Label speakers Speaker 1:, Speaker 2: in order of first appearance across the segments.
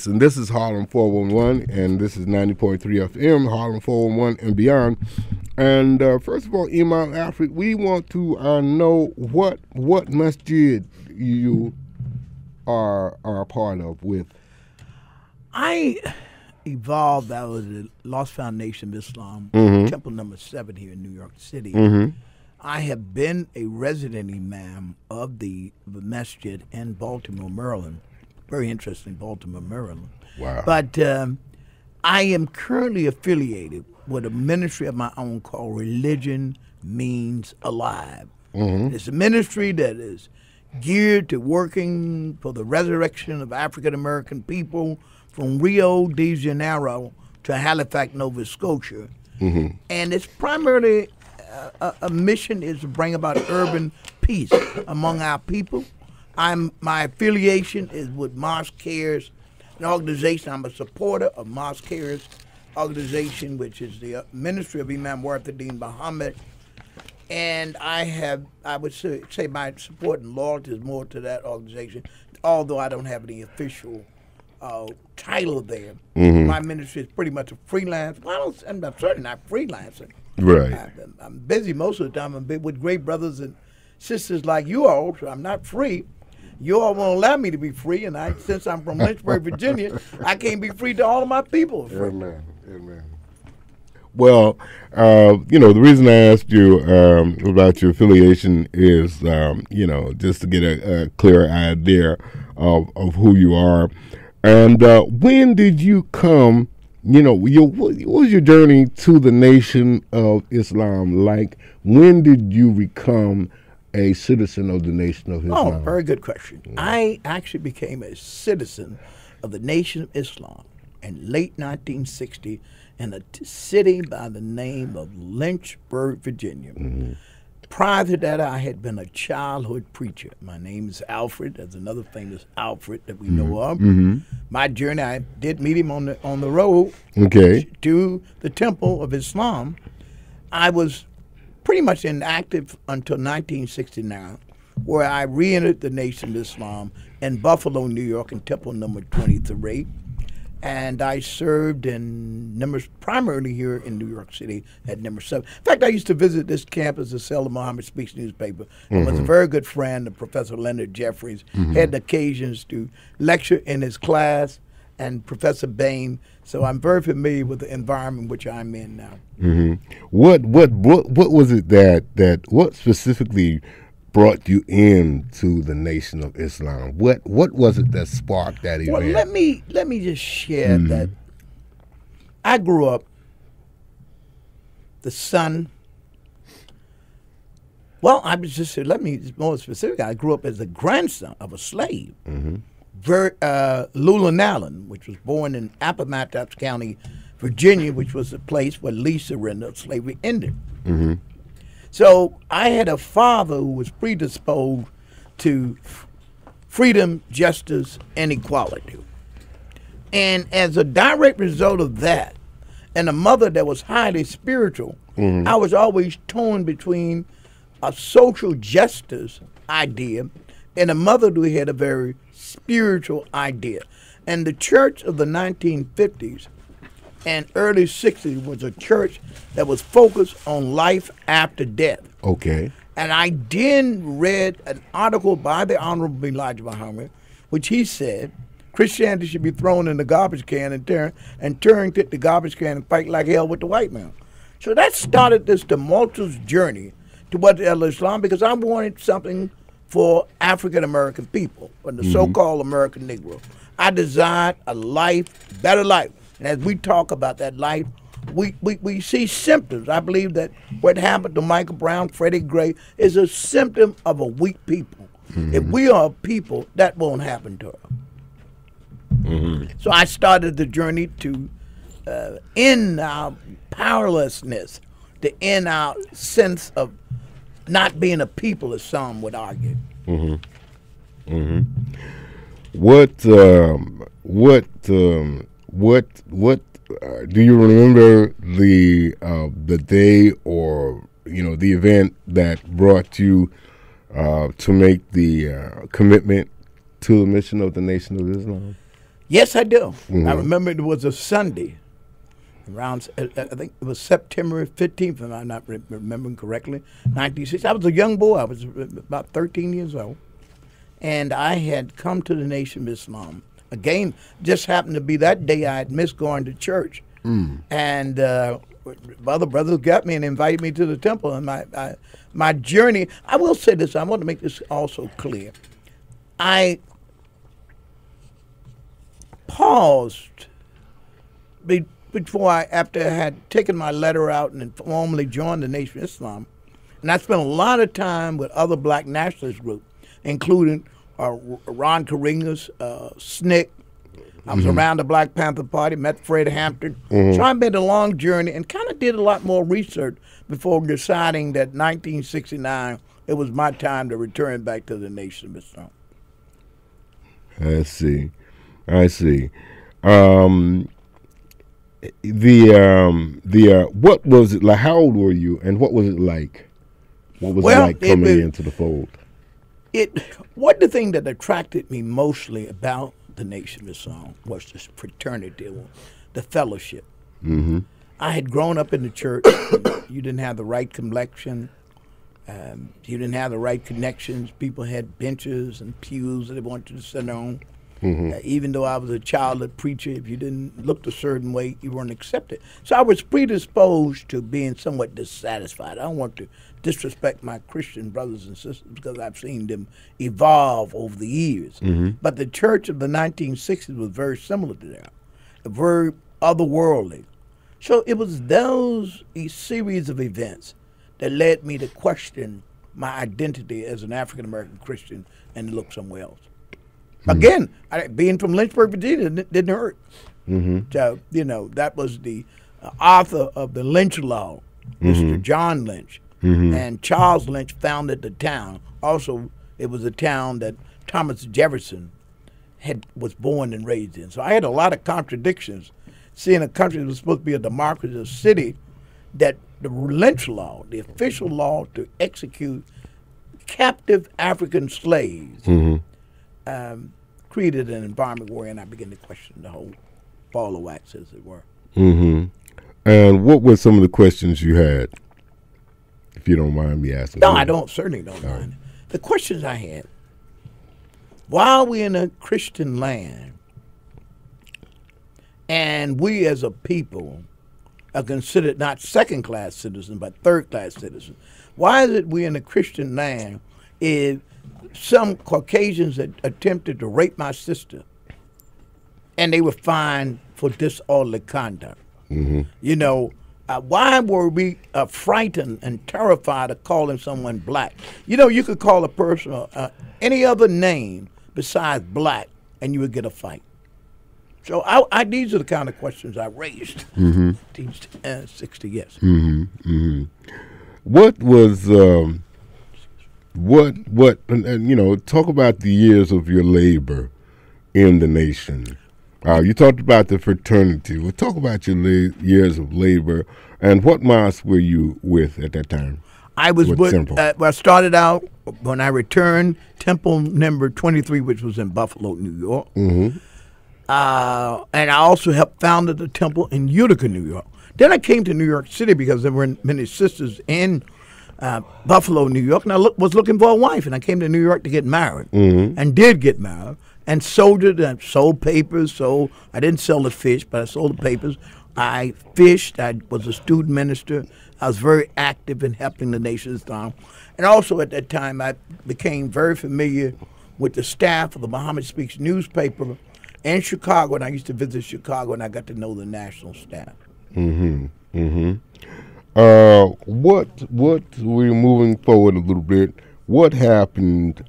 Speaker 1: And this is Harlem 411, and this is 90.3 FM, Harlem 411 and beyond. And first of all, Imam Afric, we want to know what masjid you are a part of with.
Speaker 2: I evolved out of the Lost Foundation of Islam, Temple number 7 here in New York City. I have been a resident imam of the masjid in Baltimore, Maryland. Very interesting, Baltimore, Maryland.
Speaker 1: Wow.
Speaker 2: But I am currently affiliated with a ministry of my own called Religion Means Alive. It's a ministry that is geared to working for the resurrection of African American people from Rio de Janeiro to Halifax, Nova Scotia. And its primarily a mission is to bring about urban peace among our people. My affiliation is with Mosque Cares, an organization. I'm a supporter of Mosque Cares organization, which is the ministry of Imam Warthaddin Muhammad. And I would say my support and loyalty is more to that organization, although I don't have any official title there. My ministry is pretty much a freelance. Well, I'm certainly not freelancing.
Speaker 1: Right.
Speaker 2: I'm busy most of the time. I'm with great brothers and sisters like you all, so I'm not free. You all won't allow me to be free, and since I'm from Lynchburg, Virginia, I can't be free to all of my people.
Speaker 1: Amen. Amen. Well, the reason I asked you about your affiliation is, just to get a clear idea of who you are. And when did you come, what was your journey to the Nation of Islam like? When did you become a citizen of the Nation of Islam?
Speaker 2: Oh, very good question. I actually became a citizen of the Nation of Islam in late 1960 in a city by the name of Lynchburg, Virginia. Prior to that, I had been a childhood preacher. My name is Alfred. There's another famous Alfred that we know of. My journey, I did meet him on the road to the Temple of Islam. I was pretty much inactive until 1969, where I re-entered the Nation of Islam in Buffalo, New York, in Temple number 23. And I served in primarily here in New York City at number 7. In fact, I used to visit this campus to sell the Muhammad Speaks newspaper. I was a very good friend of Professor Leonard Jeffries. Had occasions to lecture in his class, and Professor Bain. So I'm very familiar with the environment which I'm in now.
Speaker 1: What was it what specifically brought you into the Nation of Islam? What was it that sparked that event?
Speaker 2: Well, let me just share that I grew up the son. Well, let me be more specific. I grew up as the grandson of a slave. Lula Allen, which was born in Appomattox County, Virginia, which was the place where least surrender of slavery ended. So I had a father who was predisposed to freedom, justice, and equality. And as a direct result of that, and a mother that was highly spiritual, I was always torn between a social justice idea and a mother who had a very spiritual idea. And the church of the 1950s and early 60s was a church that was focused on life after death.
Speaker 1: Okay.
Speaker 2: And I then read an article by the Honorable Elijah Muhammad, which he said Christianity should be thrown in the garbage can and turn to the garbage can and fight like hell with the white man. So that started this tumultuous journey toward Islam, because I wanted something for African American people, for the so-called American Negro. I desired a life, better life. And as we talk about that life, we see symptoms. I believe that what happened to Michael Brown, Freddie Gray, is a symptom of a weak people. If we are a people, that won't happen to us. So I started the journey to end our powerlessness, to end our sense of not being a people, as some would argue.
Speaker 1: What do you remember the day or the event that brought you to make the commitment to the mission of the Nation of Islam?
Speaker 2: Yes, I do. I remember it was a Sunday, around, I think it was September 15th, if I'm not remembering correctly, 1960. I was a young boy. I was about 13 years old. And I had come to the Nation of Islam. Again, just happened to be that day I had missed going to church. And other brothers got me and invited me to the temple. And my journey, I will say this, I want to make this also clear. I paused after I had taken my letter out and formally joined the Nation of Islam. And I spent a lot of time with other black nationalist groups, including Ron Karinga's, SNCC. I was around the Black Panther Party, met Fred Hampton. So I made a long journey and kind of did a lot more research before deciding that 1969, it was my time to return back to the Nation of Islam.
Speaker 1: I see. What was it like? How old were you, and what was it like? What was it like coming into the fold?
Speaker 2: What the thing that attracted me mostly about the Nation of Islam was this fraternity, the fellowship. I had grown up in the church. You didn't have the right complexion. You didn't have the right connections. People had benches and pews that they wanted to sit on. Even though I was a childhood preacher, if you didn't look a certain way, you weren't accepted. So I was predisposed to being somewhat dissatisfied. I don't want to disrespect my Christian brothers and sisters because I've seen them evolve over the years. But the church of the 1960s was very similar to that, very otherworldly. So it was a series of events that led me to question my identity as an African-American Christian and to look somewhere else. Again, being from Lynchburg, Virginia, didn't hurt. So, that was the author of the Lynch Law, Mr. John Lynch. And Charles Lynch founded the town. Also, it was a town that Thomas Jefferson was born and raised in. So I had a lot of contradictions, seeing a country that was supposed to be a democracy, a city, that the Lynch Law, the official law to execute captive African slaves, created an environment wherein I began to question the whole ball of wax, as it were.
Speaker 1: And what were some of the questions you had, if you don't mind me asking?
Speaker 2: No, I certainly don't mind. The questions I had, while we're in a Christian land, and we as a people are considered not second-class citizens, but third-class citizens, why is it we in a Christian land if some Caucasians had attempted to rape my sister, and they were fined for disorderly conduct? Why were we frightened and terrified of calling someone black? You could call a person any other name besides black, and you would get a fight. So these are the kind of questions I raised. 60, yes.
Speaker 1: What was talk about the years of your labor in the nation. You talked about the fraternity. We'll talk about your years of labor, and what mosque were you with at that time?
Speaker 2: I was I started out when I returned Temple number 23, which was in Buffalo, New York. And I also helped founded the temple in Utica, New York. Then I came to New York City because there were many sisters in Buffalo, New York, and I was looking for a wife, and I came to New York to get married, and did get married, and sold papers. So I didn't sell the fish, but I sold the papers. I fished. I was a student minister. I was very active in helping the Nation of Islam, and also at that time I became very familiar with the staff of the Muhammad Speaks newspaper in Chicago, and I used to visit Chicago, and I got to know the national staff.
Speaker 1: What we're moving forward a little bit. What happened?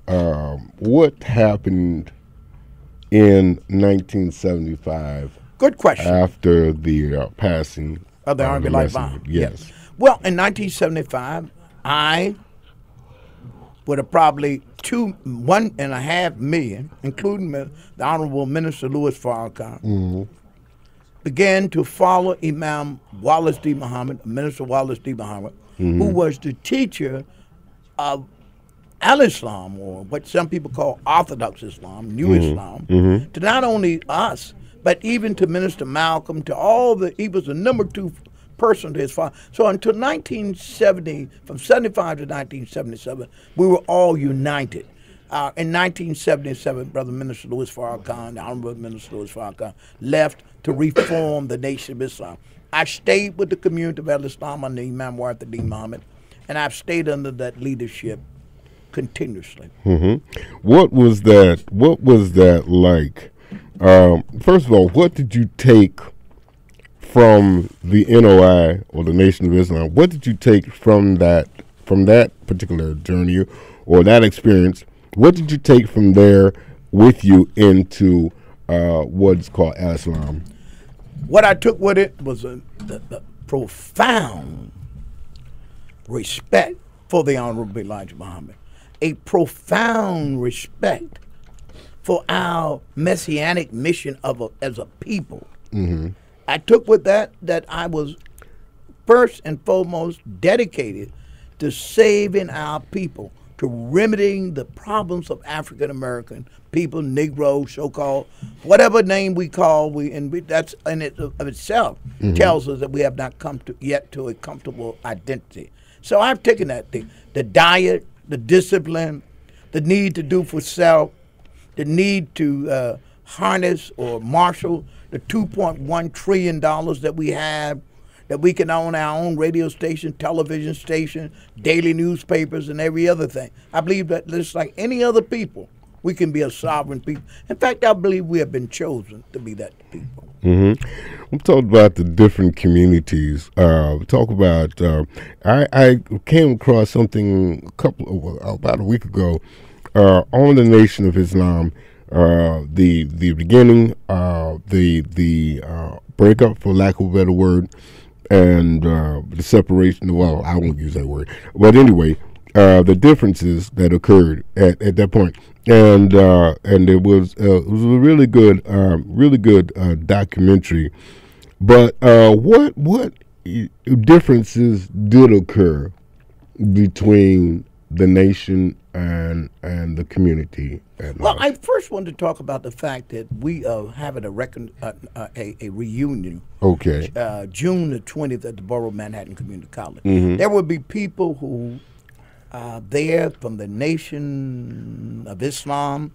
Speaker 1: What happened in 1975?
Speaker 2: Good question.
Speaker 1: After the passing
Speaker 2: of the Army Light Bomb.
Speaker 1: Yes.
Speaker 2: Well, in 1975, I would have probably $1.5 million, including the Honorable Minister Louis Farrakhan, began to follow Imam Wallace D. Muhammad, Minister Wallace D. Muhammad, who was the teacher of al-Islam, or what some people call Orthodox Islam, New Islam, to not only us, but even to Minister Malcolm, to all he was the number 2 person to his father. So until 1970, from 75 to 1977, we were all united. In 1977, Brother Minister Louis Farrakhan, the Honorable Minister Louis Farrakhan, left to reform the Nation of Islam. I stayed with the community of al-Islam under Imam Whcr Fm Muhammad, and I've stayed under that leadership continuously.
Speaker 1: What was that? What was that like? First of all, what did you take from the NOI, or the Nation of Islam? What did you take from that particular journey or that experience? What did you take from there with you into what's called al-Islam?
Speaker 2: What I took with it was the profound respect for the Honorable Elijah Muhammad, a profound respect for our messianic mission as a people. I took with that I was first and foremost dedicated to saving our people, to remedying the problems of African American people, Negroes, so-called, whatever name we call, that's in it of itself tells us that we have not come yet to a comfortable identity. So I've taken that thing, the diet, the discipline, the need to do for self, the need to harness or marshal the $2.1 trillion that we have, that we can own our own radio station, television station, daily newspapers, and every other thing. I believe that just like any other people, we can be a sovereign people. In fact, I believe we have been chosen to be that people.
Speaker 1: We talked about the different communities. Talk about. I came across something about a week ago on the Nation of Islam. The beginning, the breakup, for lack of a better word, and the separation. Well, I won't use that word, but anyway, the differences that occurred at that point, and it was a really good documentary. But what differences did occur between the nation and the community?
Speaker 2: Well, I first want to talk about the fact that we having a reunion.
Speaker 1: Okay.
Speaker 2: June the 20th at the Borough of Manhattan Community College. There will be people who are there from the Nation of Islam.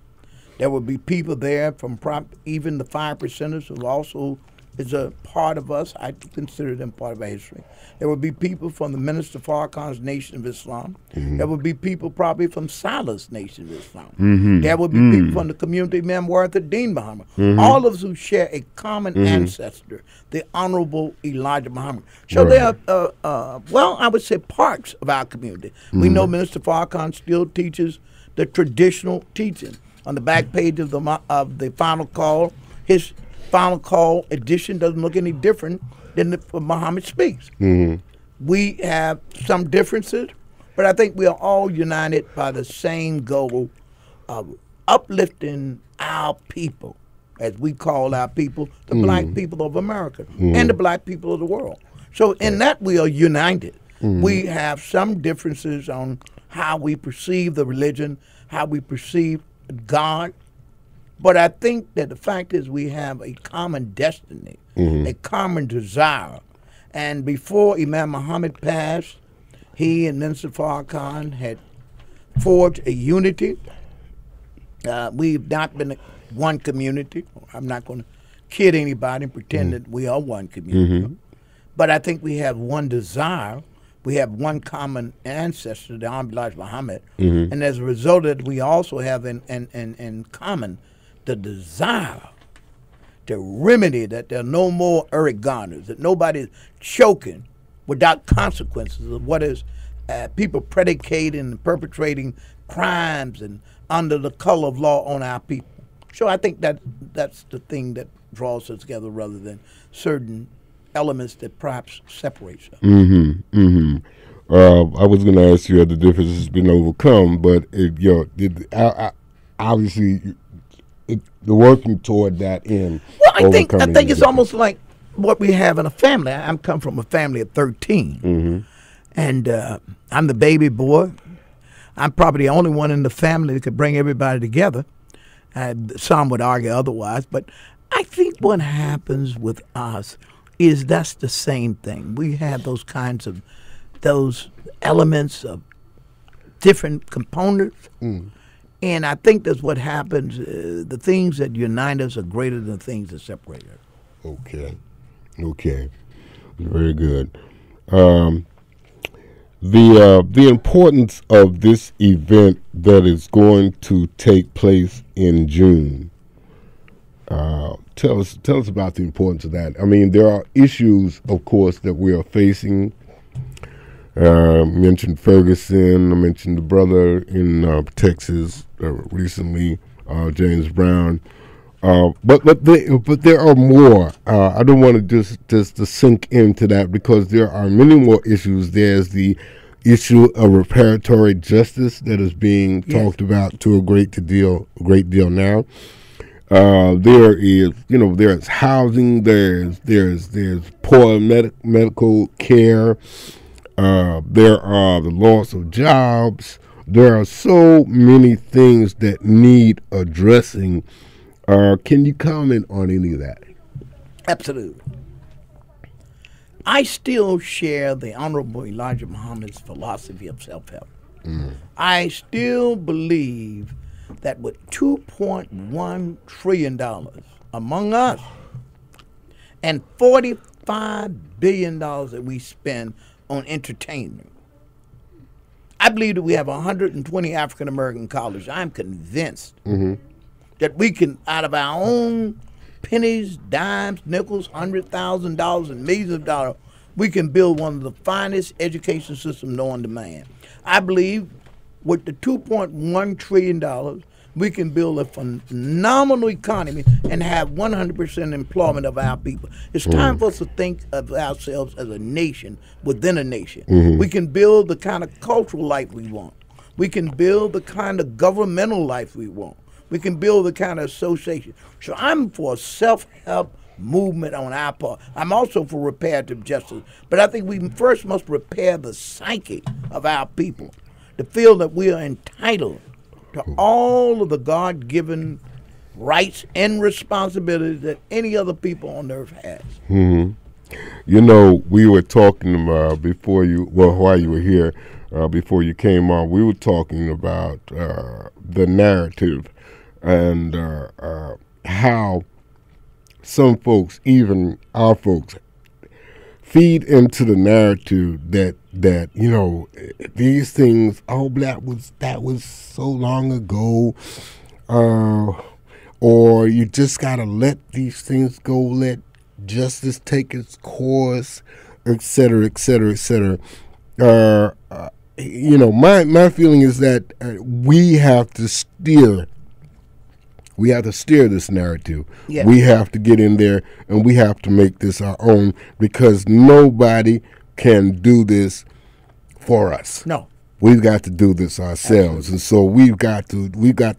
Speaker 2: There will be people there from even the 5%ers who also is a part of us. I consider them part of our history. There will be people from the Minister Farrakhan's Nation of Islam. There will be people probably from Salah's Nation of Islam. There will be people from the community of Imam Whcr Fm Muhammad. All of us who share a common ancestor, the Honorable Elijah Muhammad. So they are, well, I would say parts of our community. We know Minister Farrakhan still teaches the traditional teaching. On the back page of the Final Call, his Final Call edition doesn't look any different than Muhammad Speaks. We have some differences, but I think we are all united by the same goal of uplifting our people, as we call our people, the black people of America and the black people of the world. So in that we are united. We have some differences on how we perceive the religion, how we perceive God, but I think that the fact is we have a common destiny, a common desire. And before Imam Muhammad passed, he and Minister Farrakhan had forged a unity. We've not been one community. I'm not going to kid anybody and pretend that we are one community. But I think we have one desire. We have one common ancestor, the Honorable Elijah Muhammad. And as a result of it, we also have in common the desire to remedy that there are no more Eric Garners, that nobody's choking without consequences of what is people predicating and perpetrating crimes and under the color of law on our people. So I think that's the thing that draws us together rather than certain elements that perhaps separates us.
Speaker 1: I was going to ask you had the differences been overcome, but obviously the working toward that end.
Speaker 2: Well, I think it's almost like what we have in a family. I'm come from a family of 13, and I'm the baby boy. I'm probably the only one in the family that could bring everybody together. Some would argue otherwise, but I think what happens with us is that's the same thing. We have those kinds of those elements of different components, and I think that's what happens. The things that unite us are greater than the things that separate us.
Speaker 1: Okay, very good. The importance of this event that is going to take place in June. Tell us about the importance of that. I mean, there are issues, of course, that we are facing. Mentioned Ferguson. I mentioned the brother in Texas recently, James Brown. But there are more. I don't want to just to sink into that because there are many more issues. There's the issue of reparatory justice that is being talked about to a great deal now. There is, there's housing. There's poor medical care. There are the loss of jobs. There are so many things that need addressing. Can you comment on any of that?
Speaker 2: Absolutely. I still share the Honorable Elijah Muhammad's philosophy of self-help. I still believe that with $2.1 trillion among us and $45 billion that we spend on entertainment, I believe that we have 120 African-American colleges. I'm convinced that we can, out of our own pennies, dimes, nickels, $100,000 and millions of dollars, we can build one of the finest education systems known to man. I believe with the $2.1 trillion, we can build a phenomenal economy and have 100% employment of our people. It's time for us to think of ourselves as a nation within a nation. We can build the kind of cultural life we want. We can build the kind of governmental life we want. We can build the kind of association. So I'm for a self-help movement on our part. I'm also for reparative justice. But I think we first must repair the psyche of our people to feel that we are entitled to all of the God-given rights and responsibilities that any other people on earth has.
Speaker 1: We were talking while you were here, before you came on, we were talking about the narrative and how some folks, even our folks, feed into the narrative that these things, that was so long ago, or you just gotta let these things go, let justice take its course, et cetera, et cetera, et cetera. My feeling is that we have to steer this narrative.
Speaker 2: Yes.
Speaker 1: We have to get in there and we have to make this our own because nobody can do this for us.
Speaker 2: No.
Speaker 1: We've got to do this ourselves. Absolutely. And so we've got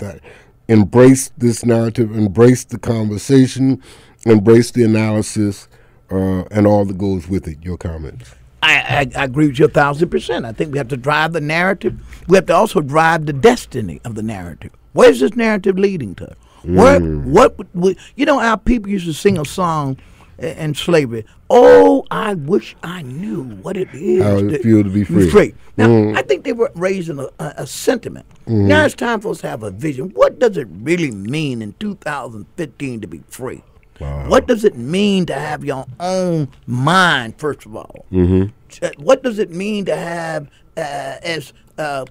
Speaker 1: to embrace this narrative, embrace the conversation, embrace the analysis, and all that goes with it. Your comments.
Speaker 2: I agree with you 1,000%. I think we have to drive the narrative. We have to also drive the destiny of the narrative. Where's this narrative leading to? Our people used to sing a song in slavery. Oh, I wish I knew what it is.
Speaker 1: How it feel to be free.
Speaker 2: Now, I think they were raising a sentiment. Now it's time for us to have a vision. What does it really mean in 2015 to be free?
Speaker 1: Wow.
Speaker 2: What does it mean to have your own mind, first of all? What does it mean to have, as the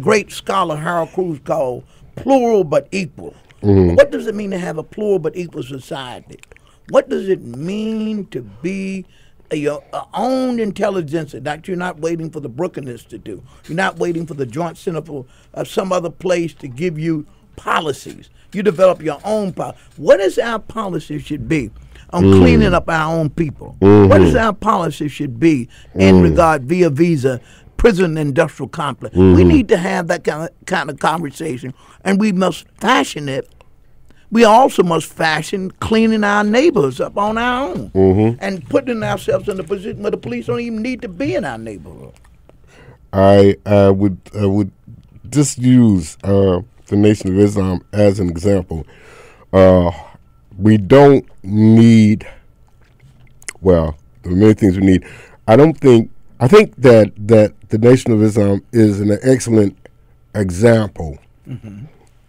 Speaker 2: great scholar Harold Cruz called, plural but equal? What does it mean to have a plural but equal society? What does it mean to be your own intelligence, that you're not waiting for the Brookings Institute? You're not waiting for the Joint Center for some other place to give you policies. You develop your own policy. What is our policy should be on cleaning up our own people? What is our policy should be in regard via visa prison industrial complex? We need to have that kind of conversation, and we must fashion it. We also must fashion cleaning our neighborhoods up on our own and putting ourselves in a position where the police don't even need to be in our neighborhood.
Speaker 1: I would just use the Nation of Islam as an example. We don't need, well, there are many things we need. I think that the Nation of Islam is an excellent example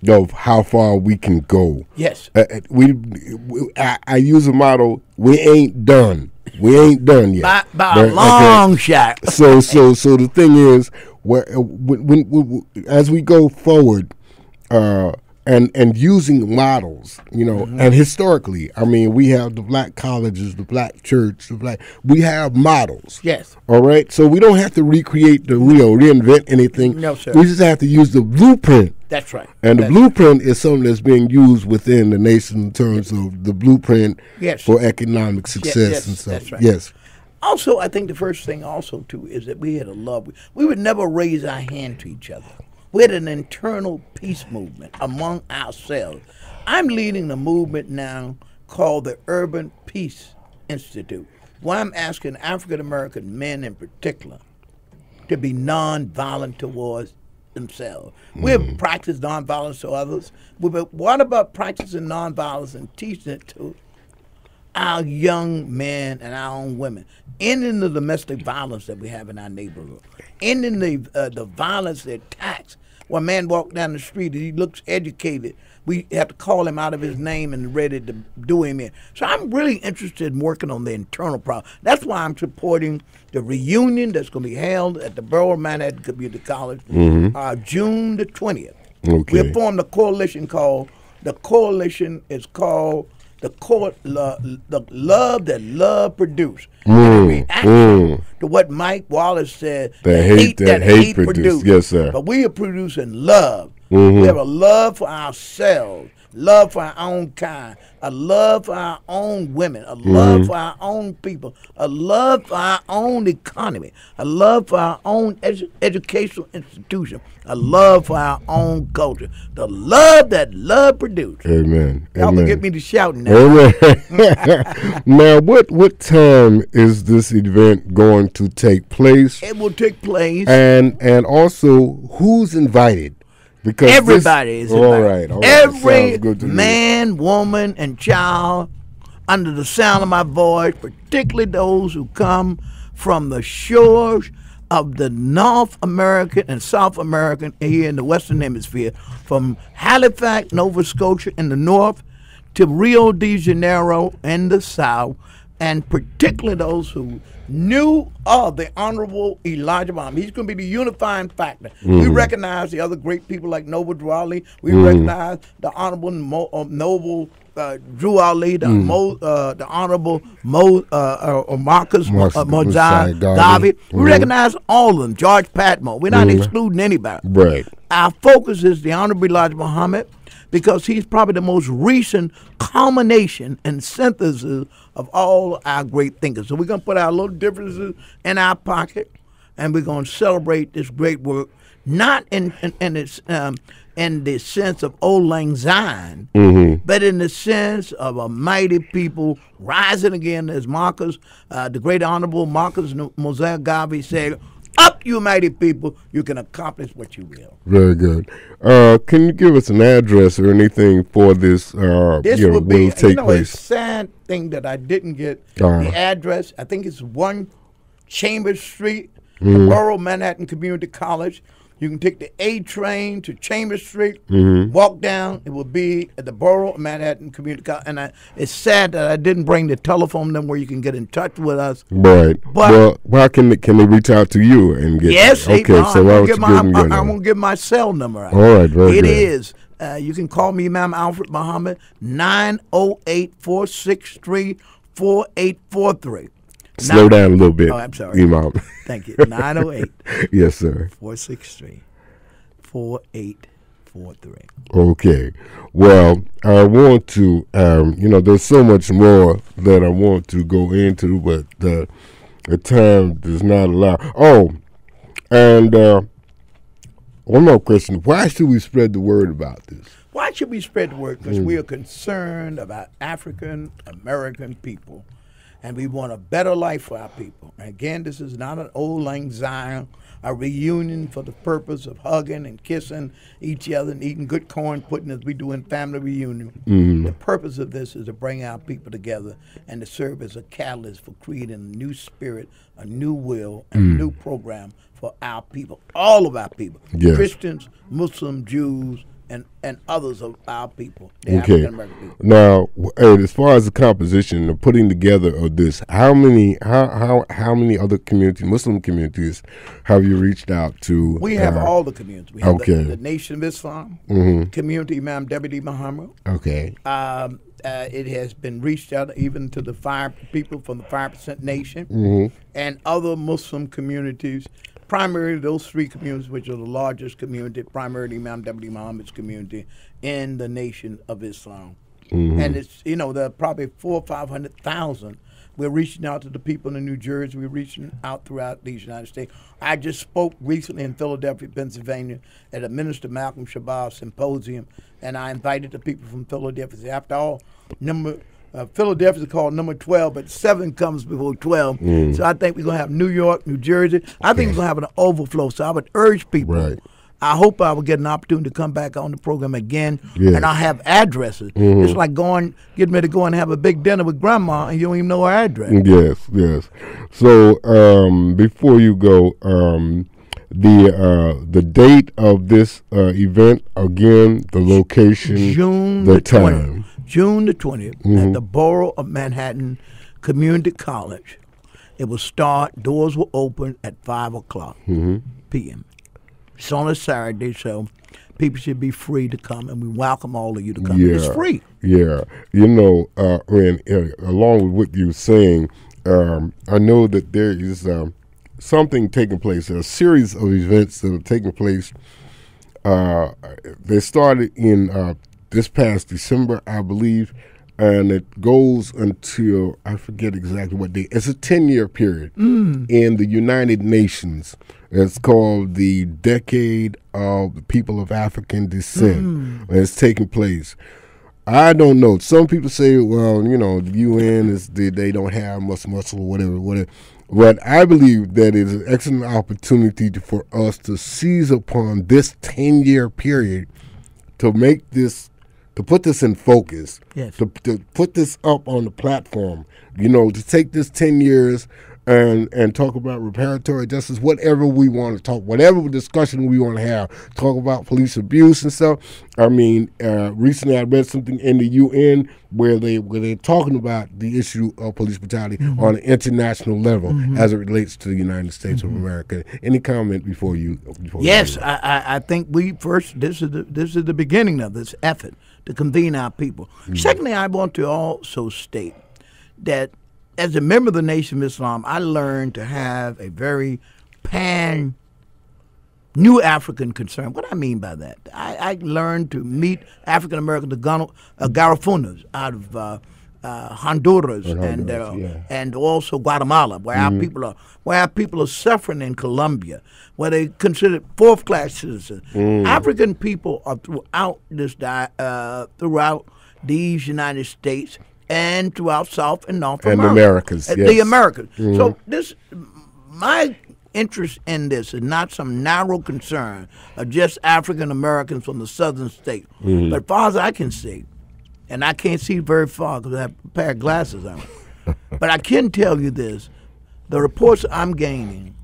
Speaker 1: of how far we can go.
Speaker 2: Yes.
Speaker 1: I use a motto, we ain't done. We ain't done yet.
Speaker 2: By a long shot.
Speaker 1: So the thing is, as we go forward, and using models, and historically, I mean, we have the black colleges, the black church, we have models.
Speaker 2: Yes.
Speaker 1: All right. So we don't have to recreate reinvent anything.
Speaker 2: No, sir.
Speaker 1: We just have to use the blueprint.
Speaker 2: That's right.
Speaker 1: And the blueprint is something that's being used within the nation in terms of the blueprint for economic success and stuff.
Speaker 2: That's right.
Speaker 1: Yes.
Speaker 2: Also, I think the first thing also, too, is that we had a love. We would never raise our hand to each other. We had an internal peace movement among ourselves. I'm leading the movement now called the Urban Peace Institute, where I'm asking African-American men in particular to be nonviolent towards themselves. We have practiced nonviolence to others, but what about practicing nonviolence and teaching it to our young men and our own women, ending the domestic violence that we have in our neighborhood, ending the violence, the attacks. When a man walks down the street and he looks educated, we have to call him out of his name and ready to do him in. So I'm really interested in working on the internal problem. That's why I'm supporting the reunion that's going to be held at the Borough of Manhattan Community College June the 20th.
Speaker 1: Okay.
Speaker 2: We have formed a coalition called the love that love produced. To what Mike Wallace said,
Speaker 1: the hate that hate produced. Yes, sir.
Speaker 2: But we are producing love. We have a love for ourselves, love for our own kind, a love for our own women, a love for our own people, a love for our own economy, a love for our own educational institution, a love for our own culture. The love that love produced.
Speaker 1: Amen.
Speaker 2: Y'all can get me to shouting now.
Speaker 1: Amen. Now, what time is this event going to take place?
Speaker 2: It will take place.
Speaker 1: And also, who's invited? Because
Speaker 2: everybody is invited.
Speaker 1: All right.
Speaker 2: Every man, woman, and child under the sound of my voice, particularly those who come from the shores of the North American and South American here in the Western Hemisphere, from Halifax, Nova Scotia in the north to Rio de Janeiro in the south, and particularly those who knew of the Honorable Elijah Muhammad. He's going to be the unifying factor. We recognize the other great people like Noble Drew Ali. We recognize the Honorable Noble Drew Ali, the Honorable Marcus Mozart Garvey. We recognize all of them. George Patmore. We're not excluding anybody.
Speaker 1: Right.
Speaker 2: Our focus is the Honorable Elijah Muhammad, because he's probably the most recent culmination and synthesis of all our great thinkers. So we're going to put our little differences in our pocket, and we're going to celebrate this great work, not in the sense of Old Lang Syne, but in the sense of a mighty people rising again, as Marcus, the great Honorable Marcus Mozart Garvey said, "Up, you mighty people, you can accomplish what you will."
Speaker 1: Very good. Can you give us an address or anything for this?
Speaker 2: This will be,
Speaker 1: take place?
Speaker 2: It's a sad thing that I didn't get the address. I think it's 1 Chambers Street, the Borough of Manhattan Community College. You can take the A train to Chambers Street, walk down. It will be at the Borough of Manhattan Community College. And it's sad that I didn't bring the telephone number where you can get in touch with us.
Speaker 1: Right. But how can they reach out to you and get?
Speaker 2: Yes.
Speaker 1: Okay. So
Speaker 2: I'm going to give my cell number out.
Speaker 1: All right. Very good.
Speaker 2: It is. You can call me, Imam Alfred Muhammad, 908-463-4843.
Speaker 1: Slow down a little bit.
Speaker 2: Oh, I'm sorry.
Speaker 1: Imam.
Speaker 2: Thank you. 908.
Speaker 1: Yes, sir.
Speaker 2: 463-4843.
Speaker 1: Okay. Well, I want to, there's so much more that I want to go into, but the time does not allow. Oh, and one more question. Why should we spread the word about this?
Speaker 2: Why should we spread the word? Because we are concerned about African American people and we want a better life for our people. And again, this is not an old lang syne, a reunion for the purpose of hugging and kissing each other and eating good corn pudding as we do in family reunion.
Speaker 1: Mm-hmm.
Speaker 2: The purpose of this is to bring our people together and to serve as a catalyst for creating a new spirit, a new will, and a new program for our people, all of our people,
Speaker 1: Yes.
Speaker 2: Christians, Muslims, Jews, and others of our people, the
Speaker 1: Okay.
Speaker 2: African American people.
Speaker 1: Now, as far as the composition, the putting together of this, how many other communities, Muslim communities, have you reached out to?
Speaker 2: We have all the communities. We have
Speaker 1: Okay.
Speaker 2: the Nation of Islam, Community Imam Deputy Muhammad.
Speaker 1: Okay.
Speaker 2: It has been reached out even to the people from the 5% Nation and other Muslim communities. Primarily those three communities, which are the largest community, primarily Imam Deputy Muhammad's community in the Nation of Islam. And it's, there are probably 400,000 or 500,000. We're reaching out to the people in New Jersey. We're reaching out throughout these United States. I just spoke recently in Philadelphia, Pennsylvania, at a Minister Malcolm Shabazz symposium, and I invited the people from Philadelphia. After all, Philadelphia is called number 12, but 7 comes before 12. So I think we're going to have New York, New Jersey. I think we're going to have an overflow. So I would urge people.
Speaker 1: Right.
Speaker 2: I hope I will get an opportunity to come back on the program again,
Speaker 1: Yes.
Speaker 2: and I'll have addresses. It's like getting ready to go and have a big dinner with Grandma, and you don't even know her address.
Speaker 1: Yes. So before you go, the date of this event again, the location,
Speaker 2: June
Speaker 1: the
Speaker 2: the
Speaker 1: time.
Speaker 2: 20th. June the 20th at the Borough of Manhattan Community College. It will start. Doors will open at 5 o'clock p.m. It's on a Saturday, so people should be free to come, and we welcome all of you to come.
Speaker 1: Yeah.
Speaker 2: It's free.
Speaker 1: Yeah, along with what you're saying, I know that there is something taking place, a series of events that are taking place. They started in this past December, I believe, and it goes until, I forget exactly what date. It's a 10-year period in the United Nations. It's called the Decade of the People of African Descent. And it's taking place. I don't know. Some people say, well, the UN they don't have much muscle or whatever. But I believe that it is an excellent opportunity for us to seize upon this 10-year period to make this, to put this in focus,
Speaker 2: Yes.
Speaker 1: to put this up on the platform, to take this 10 years and talk about reparatory justice, whatever we want to talk, whatever discussion we want to have, talk about police abuse and stuff. I mean, recently I read something in the UN where they're talking about the issue of police brutality on an international level as it relates to the United States of America. Any comment before you?
Speaker 2: Yes, I think this is the beginning of this effort to convene our people. Secondly, I want to also state that as a member of the Nation of Islam, I learned to have a very new African concern. What I mean by that, I learned to meet African American Garafunas out of Honduras and also Guatemala, where our people are suffering in Colombia, where they considered fourth-class citizens. African people are throughout these United States and throughout South and North
Speaker 1: and
Speaker 2: America.
Speaker 1: Americas, yes.
Speaker 2: The Americas. So my interest in this is not some narrow concern of just African Americans from the southern states. But as far as I can see, and I can't see very far because I have a pair of glasses on, but I can tell you this, the reports I'm gaining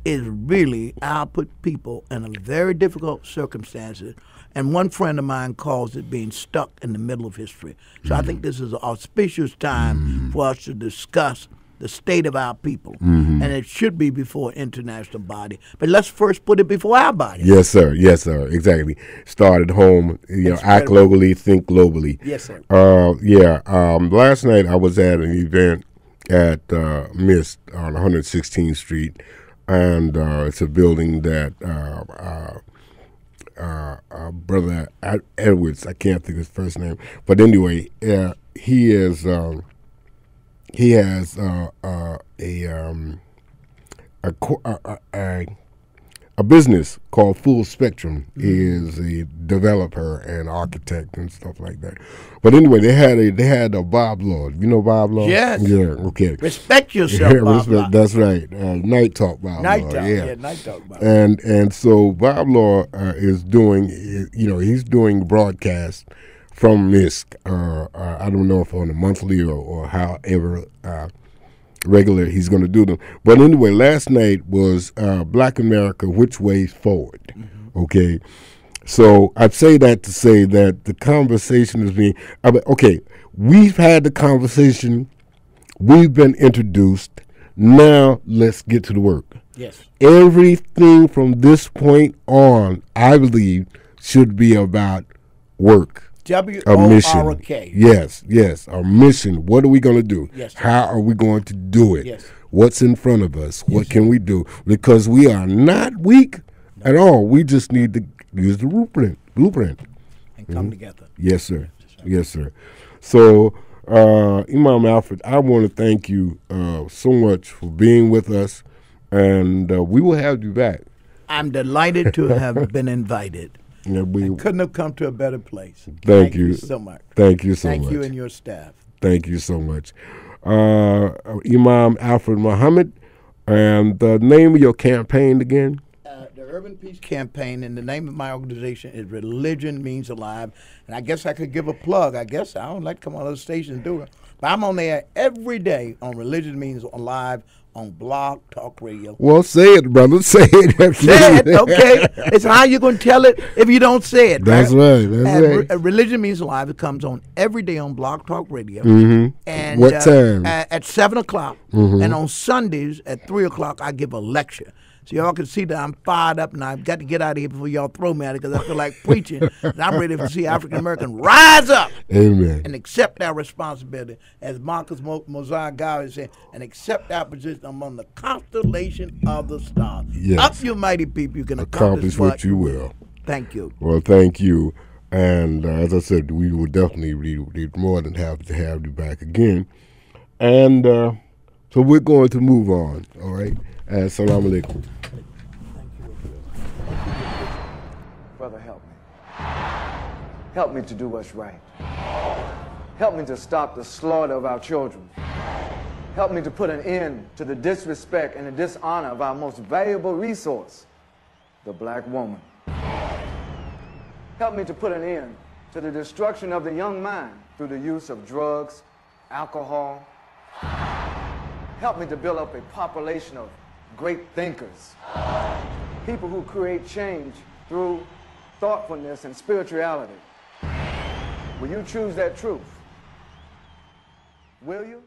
Speaker 2: is really I'll put people in a very difficult circumstances. And one friend of mine calls it being stuck in the middle of history. So I think this is an auspicious time for us to discuss the state of our people. And it should be before an international body. But let's first put it before our body.
Speaker 1: Yes, sir. Exactly. Start at home. Act globally, think globally.
Speaker 2: Yes, sir.
Speaker 1: Last night I was at an event at Mist on 116th Street, and it's a building that Brother Edwards, I can't think of his first name, but anyway, he has a a business called Full Spectrum. Is a developer and architect and stuff like that. But anyway, they had a Bob Lord. You know Bob Lord?
Speaker 2: Yes.
Speaker 1: Yeah. Okay.
Speaker 2: Respect yourself,
Speaker 1: Yeah,
Speaker 2: Bob.
Speaker 1: respect, that's right. Night Talk Bob
Speaker 2: Night
Speaker 1: Lord.
Speaker 2: Talk.
Speaker 1: Yeah.
Speaker 2: Night Talk Bob.
Speaker 1: And so Bob Lord is doing, he's doing broadcasts from MISC. I don't know if on a monthly or however regular he's going to do them. But anyway, last night was Black America, Which Way Forward? Okay. So I'd say that to say that the conversation is being, okay, we've had the conversation, we've been introduced, now let's get to the work.
Speaker 2: Yes.
Speaker 1: Everything from this point on, I believe, should be about work.
Speaker 2: W-O-R-K.
Speaker 1: Yes, our mission. What are we going to do?
Speaker 2: Yes, sir.
Speaker 1: How are we going to do it?
Speaker 2: Yes.
Speaker 1: What's in front of us? What can we do? Because we are not weak at all. We just need to use the blueprint.
Speaker 2: And come together.
Speaker 1: Yes, sir. Yes, sir. So, Imam Alfred, I want to thank you so much for being with us, and we will have you back.
Speaker 2: I'm delighted to have been invited.
Speaker 1: Yeah,
Speaker 2: I couldn't have come to a better place.
Speaker 1: Thank you
Speaker 2: so much.
Speaker 1: Thank you so much.
Speaker 2: Thank you and your staff.
Speaker 1: Thank you so much. Imam Alfred Muhammad, and the name of your campaign again?
Speaker 2: The Urban Peace Campaign, and the name of my organization is Religion Means Alive. And I guess I could give a plug. I guess I don't like to come on other stations and do it. But I'm on there every day on Religion Means Alive on Blog Talk Radio.
Speaker 1: Well, say it, brother. Say it.
Speaker 2: Say it, okay? It's how you going to tell it if you don't say it.
Speaker 1: That's right. That's right.
Speaker 2: Religion Means Alive. It comes on every day on Blog Talk Radio. And
Speaker 1: what time?
Speaker 2: At 7 o'clock. And on Sundays at 3 o'clock, I give a lecture. So y'all can see that I'm fired up, and I've got to get out of here before y'all throw me at it, because I feel like preaching. And I'm ready to see African Americans rise up.
Speaker 1: Amen.
Speaker 2: And accept our responsibility, as Marcus Mosiah Garvey said, and accept our position among the constellation of the stars.
Speaker 1: Yes.
Speaker 2: Up, you mighty people, you can
Speaker 1: Accomplish what you will.
Speaker 2: Thank you.
Speaker 1: Well, thank you. And as I said, we will definitely be more than happy to have you back again. And so we're going to move on, all right? Assalamu alaikum.
Speaker 3: Brother, help me. Help me to do what's right. Help me to stop the slaughter of our children. Help me to put an end to the disrespect and the dishonor of our most valuable resource, the black woman. Help me to put an end to the destruction of the young mind through the use of drugs, alcohol. Help me to build up a population of great thinkers, people who create change through thoughtfulness and spirituality. Will you choose that truth? Will you?